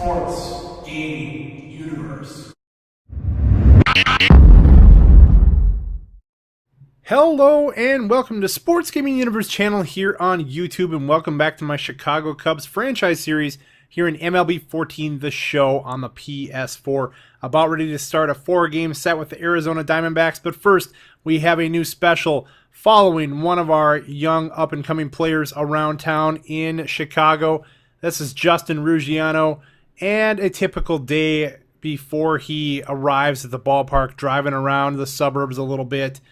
Sports Gaming Universe. Hello and welcome to Sports Gaming Universe channel here on YouTube, and welcome back to my Chicago Cubs franchise series here in MLB 14, the show on the PS4. About ready to start a 4-game set with the Arizona Diamondbacks, but first we have a new special following one of our young up-and-coming players around town in Chicago. This is Justin Ruggiano, and a typical day before he arrives at the ballpark, driving around the suburbs a little bit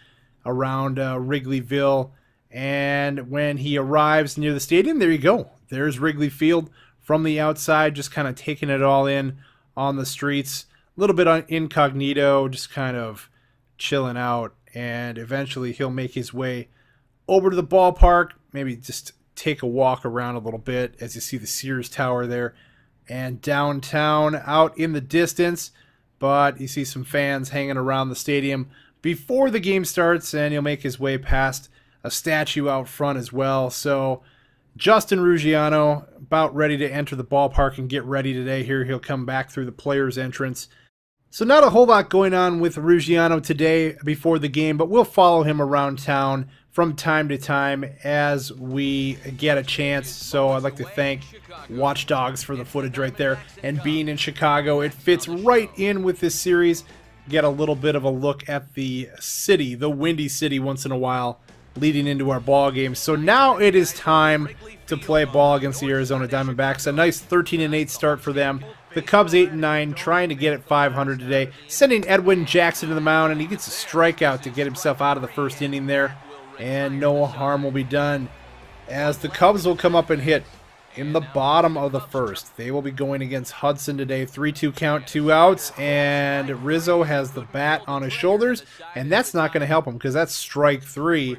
around Wrigleyville. And when he arrives near the stadium, there you go. There's Wrigley Field from the outside, just kind of taking it all in on the streets. A little bit incognito, just kind of chilling out. And eventually he'll make his way over to the ballpark, maybe just take a walk around a little bit as you see the Sears Tower there and downtown out in the distance. But you see some fans hanging around the stadium before the game starts, and he'll make his way past a statue out front as well. So Justin Ruggiano about ready to enter the ballpark and get ready today. Here he'll come back through the players' entrance. So not a whole lot going on with Ruggiano today before the game, but we'll follow him around town from time to time as we get a chance. So I'd like to thank Watch Dogs for the footage right there, and being in Chicago, it fits right in with this series. Get a little bit of a look at the city, the Windy City, once in a while leading into our ball game. So now it is time to play ball against the Arizona Diamondbacks. A nice 13-8 start for them. The Cubs 8-9, trying to get at 500 today, sending Edwin Jackson to the mound, and he gets a strikeout to get himself out of the first inning there, and no harm will be done as the Cubs will come up and hit in the bottom of the first. They will be going against Hudson today. 3-2 count, 2 outs, and Rizzo has the bat on his shoulders, and that's not going to help him because that's strike 3.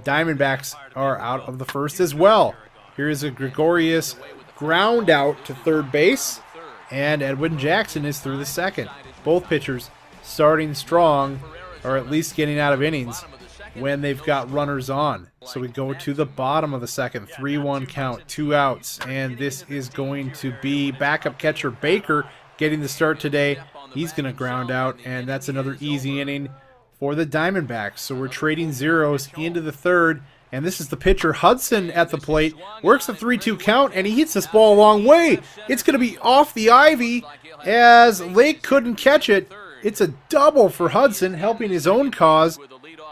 Diamondbacks are out of the first as well. Here is a Gregorius ground out to third base, and Edwin Jackson is through the second. Both pitchers starting strong, or at least getting out of innings when they've got runners on. So we go to the bottom of the second. 3-1 count, 2 outs, and this is going to be backup catcher Baker getting the start today. He's going to ground out, and that's another easy inning for the Diamondbacks. So we're trading zeros into the third, and this is the pitcher Hudson at the plate. Works the 3-2 count, and he hits this ball a long way. It's going to be off the ivy as Lake couldn't catch it. It's a double for Hudson, helping his own cause.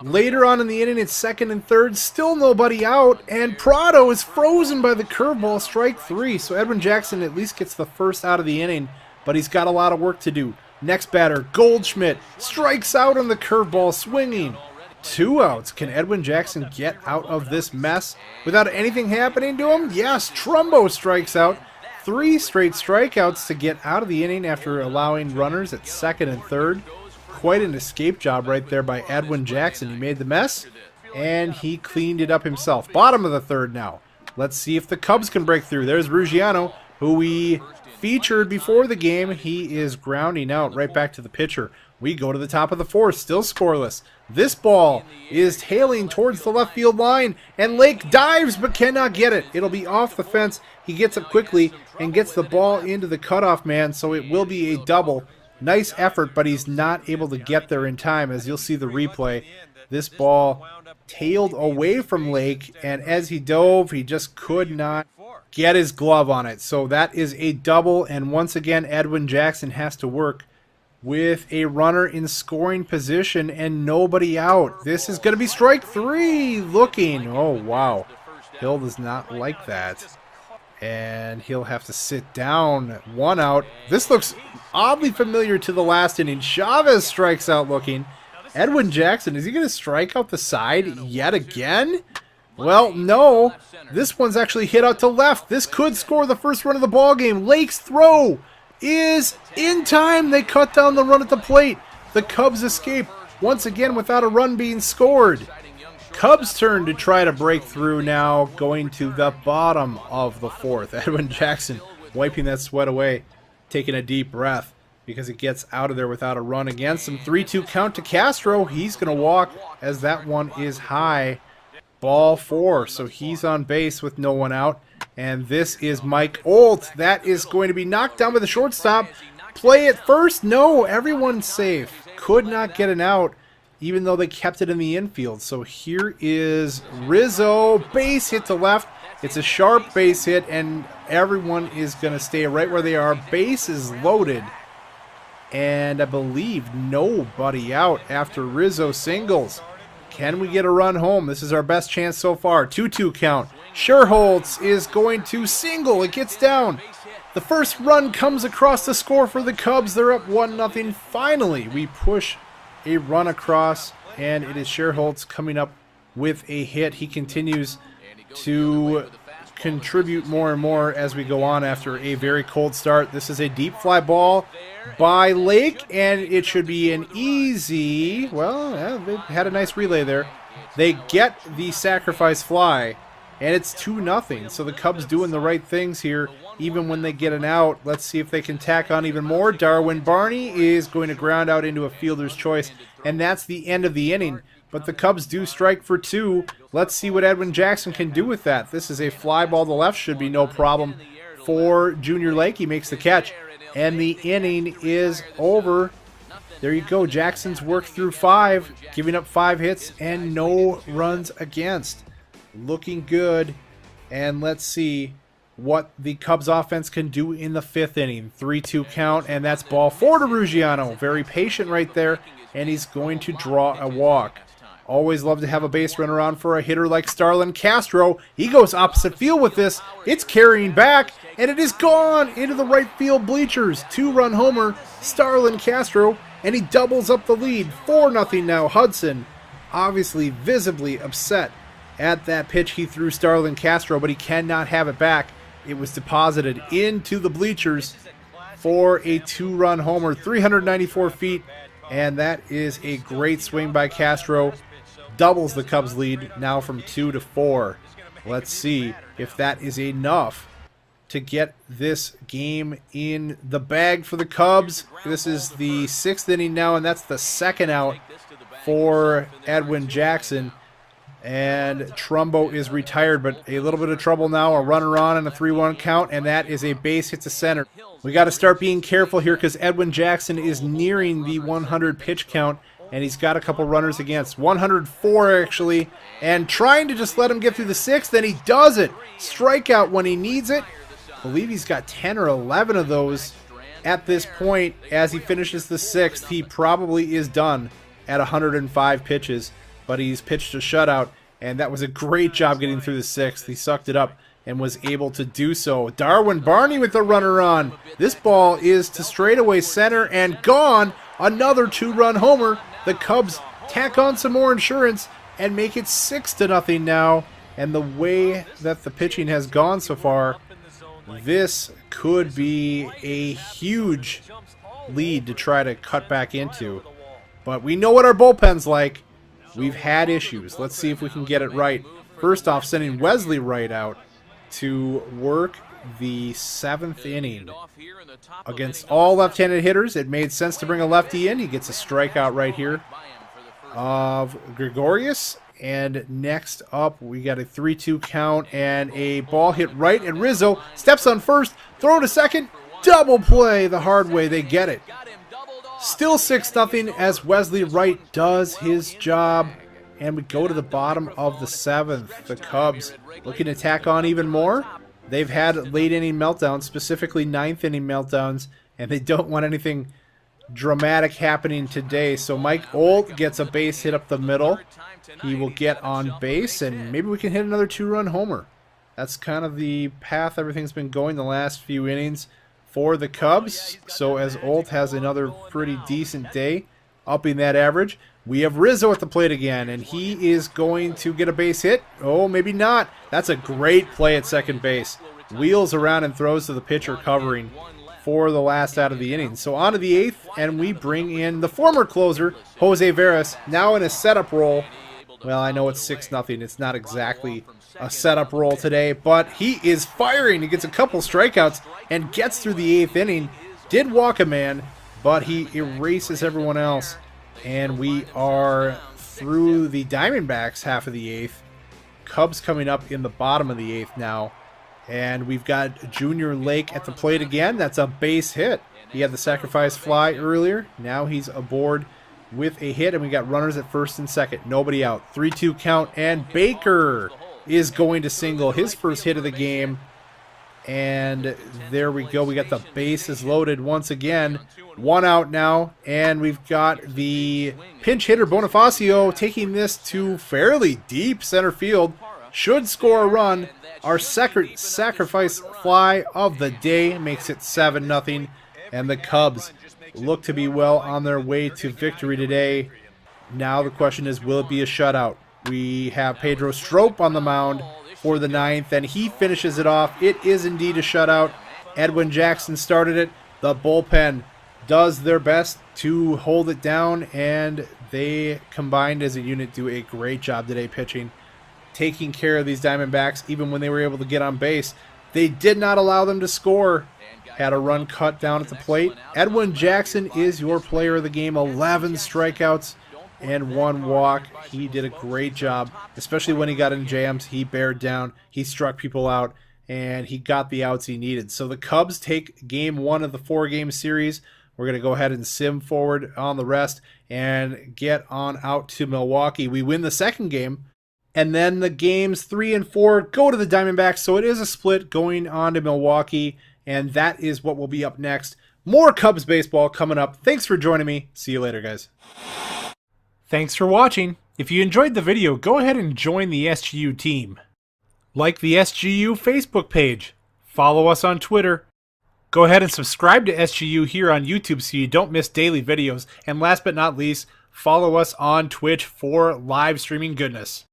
Later on in the inning, it's second and third, still nobody out, and Prado is frozen by the curveball, strike 3. So Edwin Jackson at least gets the first out of the inning, but he's got a lot of work to do. Next batter, Goldschmidt, strikes out on the curveball, swinging. 2 outs. Can Edwin Jackson get out of this mess without anything happening to him? Yes, Trumbo strikes out. 3 straight strikeouts to get out of the inning after allowing runners at second and third. Quite an escape job right there by Edwin Jackson. He made the mess, and he cleaned it up himself. Bottom of the third now. Let's see if the Cubs can break through. There's Ruggiano, who we featured before the game. He is grounding out right back to the pitcher. We go to the top of the fourth, still scoreless. This ball is tailing towards the left field line, and Lake dives but cannot get it. It'll be off the fence. He gets up quickly and gets the ball into the cutoff man, so it will be a double. Nice effort, but he's not able to get there in time. As you'll see the replay, this ball tailed away from Lake, and as he dove, he just could not get his glove on it. So that is a double, and once again, Edwin Jackson has to work with a runner in scoring position and nobody out. This is going to be strike 3 looking. Oh, wow. Hill does not like that. And he'll have to sit down. 1 out. This looks oddly familiar to the last inning. Chavez strikes out looking. Edwin Jackson, is he going to strike out the side yet again? Well, no. This one's actually hit out to left. This could score the first run of the ball game. Lake's throw is in time. They cut down the run at the plate. The Cubs escape once again without a run being scored. Cubs' turn to try to break through now, going to the bottom of the fourth. Edwin Jackson wiping that sweat away, taking a deep breath because he gets out of there without a run against him. 3-2 count to Castro. He's going to walk as that one is high. Ball 4, so he's on base with no one out. And this is Mike Olt. That is going to be knocked down by the shortstop. Play it first. No, everyone's safe. Could not get an out, even though they kept it in the infield. So here is Rizzo. Base hit to left. It's a sharp base hit, and everyone is going to stay right where they are. Base is loaded. And I believe nobody out after Rizzo singles. Can we get a run home? This is our best chance so far. 2-2 count. Scherholtz is going to single. It gets down. The first run comes across the score for the Cubs. They're up 1-0. Finally, we push a run across, and it is Scherholtz coming up with a hit. He continues to contribute more and more as we go on after a very cold start. This is a deep fly ball by Lake, and it should be an easy, well, yeah, they had a nice relay there. They get the sacrifice fly, and it's 2-0. So the Cubs doing the right things here, even when they get an out. Let's see if they can tack on even more. Darwin Barney is going to ground out into a fielder's choice, and that's the end of the inning. But the Cubs do strike for 2. Let's see what Edwin Jackson can do with that. This is a fly ball to left. Should be no problem for Junior Lake. He makes the catch, and the inning is over. There you go. Jackson's worked through 5, giving up 5 hits and no runs against. Looking good. And let's see what the Cubs offense can do in the 5th inning. 3-2 count, and that's ball 4 to Ruggiano. Very patient right there, and he's going to draw a walk. Always love to have a base runner on for a hitter like Starlin Castro. He goes opposite field with this. It's carrying back, and it is gone into the right field bleachers. 2-run homer, Starlin Castro, and he doubles up the lead. 4-0 now. Hudson, obviously visibly upset at that pitch he threw Starlin Castro, but he cannot have it back. It was deposited into the bleachers for a 2-run homer, 394 feet, and that is a great swing by Castro. Doubles the Cubs lead now from 2 to 4. Let's see if that is enough to get this game in the bag for the Cubs. This is the 6th inning now, and that's the 2nd out for Edwin Jackson. And Trumbo is retired, but a little bit of trouble now. A runner on and a 3-1 count, and that is a base hit to center. We got to start being careful here because Edwin Jackson is nearing the 100 pitch count, and he's got a couple runners against. 104 actually, and trying to just let him get through the 6th, and he does it. Strikeout when he needs it. I believe he's got 10 or 11 of those at this point. As he finishes the 6th, he probably is done at 105 pitches. But he's pitched a shutout, and that was a great job getting through the 6th. He sucked it up and was able to do so. Darwin Barney with the runner on. This ball is to straightaway center and gone. Another 2-run homer. The Cubs tack on some more insurance and make it 6-0 now. And the way that the pitching has gone so far, this could be a huge lead to try to cut back into. But we know what our bullpen's like. We've had issues. Let's see if we can get it right. First off, sending Wesley Wright out to work the 7th inning. Against all left-handed hitters, it made sense to bring a lefty in. He gets a strikeout right here of Gregorius. And next up, we got a 3-2 count and a ball hit right. And Rizzo steps on first, throw to second, double play the hard way. They get it. Still 6-0 as Wesley Wright does his job. And we go to the bottom of the 7th. The Cubs looking to tack on even more. They've had late inning meltdowns, specifically 9th inning meltdowns, and they don't want anything dramatic happening today. So Mike Olt gets a base hit up the middle. He will get on base, and maybe we can hit another 2-run homer. That's kind of the path everything's been going the last few innings for the Cubs. So as Olt has another pretty decent day, upping that average, we have Rizzo at the plate again, and he is going to get a base hit. Oh, maybe not. That's a great play at second base. Wheels around and throws to the pitcher covering for the last out of the inning. So on to the 8th, and we bring in the former closer, Jose Veras, now in a setup role. Well, I know it's 6-0. It's not exactly a setup role today, but he is firing. He gets a couple strikeouts and gets through the 8th inning. Did walk a man, but he erases everyone else. And we are through the Diamondbacks half of the 8th. Cubs coming up in the bottom of the 8th now And we've got Junior Lake at the plate again. That's a base hit. He had the sacrifice fly earlier. Now he's aboard with a hit, and we got runners at first and second. Nobody out. 3-2 count, and Baker is going to single his first hit of the game. And there we go. We got the bases loaded once again. 1 out now, and we've got the pinch hitter Bonifacio taking this to fairly deep center field. Should score a run. Our second sacrifice fly of the day makes it 7-0, and the Cubs look to be well on their way to victory today. Now the question is, will it be a shutout? We have Pedro Strop on the mound for the 9th, and he finishes it off. It is indeed a shutout. Edwin Jackson started it. The bullpen does their best to hold it down, and they combined as a unit do a great job today pitching, taking care of these Diamondbacks even when they were able to get on base. They did not allow them to score. Had a run cut down at the plate. Edwin Jackson is your player of the game. 11 strikeouts and 1 walk. He did a great job, especially when he got in jams. He bared down, he struck people out, and he got the outs he needed. So the Cubs take game 1 of the 4-game series. We're going to go ahead and sim forward on the rest and get on out to Milwaukee. We win the second game, and then the games 3 and 4 go to the Diamondbacks. So it is a split going on to Milwaukee, and that is what will be up next. More Cubs baseball coming up. Thanks for joining me. See you later, guys. Thanks for watching. If you enjoyed the video, go ahead and join the SGU team. Like the SGU Facebook page. Follow us on Twitter. Go ahead and subscribe to SGU here on YouTube so you don't miss daily videos. And last but not least, follow us on Twitch for live streaming goodness.